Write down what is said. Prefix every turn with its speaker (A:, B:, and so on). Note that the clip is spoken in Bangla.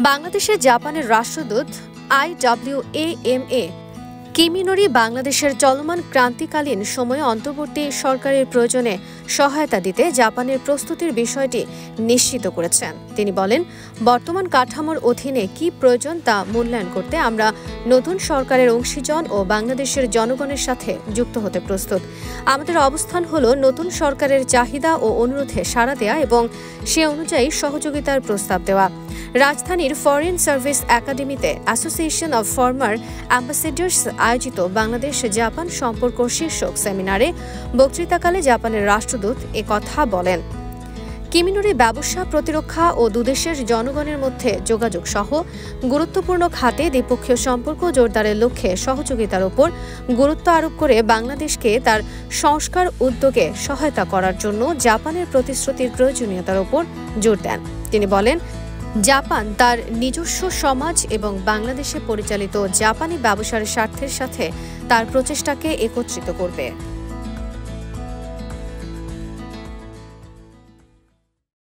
A: বাংলাদেশে জাপানের রাষ্ট্রদূত IWAMA কিমিনোরি বাংলাদেশের চলমান ক্রান্তিকালীন সময়ে অন্তর্বর্তী সরকারের প্রয়োজনে সহায়তা দিতে জাপানের প্রস্তুতির বিষয়টি নিশ্চিত করেছেন। তিনি বলেন, বর্তমান কাঠামোর অধীনে কি প্রয়োজন তা মূল্যায়ন করতে আমরা নতুন সরকারের অংশীজন ও বাংলাদেশের জনগণের সাথে যুক্ত হতে প্রস্তুত। আমাদের অবস্থান হলো নতুন সরকারের চাহিদা ও অনুরোধে সাড়া দেয়া এবং সে অনুযায়ী সহযোগিতার প্রস্তাব দেওয়া। রাজধানীর ফরেন সার্ভিস একাডেমিতে অ্যাসোসিয়েশন অব ফর্মার অ্যাম্বাসেডার্স আয়োজিত বাংলাদেশ জাপান সম্পর্ক শীর্ষক সেমিনারে বক্তৃতাকালে জাপানের রাষ্ট্রদূত একথা বলেন। কিমিনোরি ব্যবসা, প্রতিরক্ষা ও দুদেশের জনগণের মধ্যে যোগাযোগ সহ গুরুত্বপূর্ণ খাতে দ্বিপক্ষীয় সম্পর্ক জোরদারের লক্ষ্যে সহযোগিতার উপর গুরুত্ব আরোপ করে বাংলাদেশকে তার সংস্কার উদ্যোগে সহায়তা করার জন্য জাপানের প্রতিশ্রুতির প্রয়োজনীয়তার উপর জোর দেন। তিনি বলেন, জাপান তার নিজস্ব সমাজ এবং বাংলাদেশে পরিচালিত জাপানি ব্যবসার স্বার্থের সাথে তার প্রচেষ্টাকে একত্রিত করবে।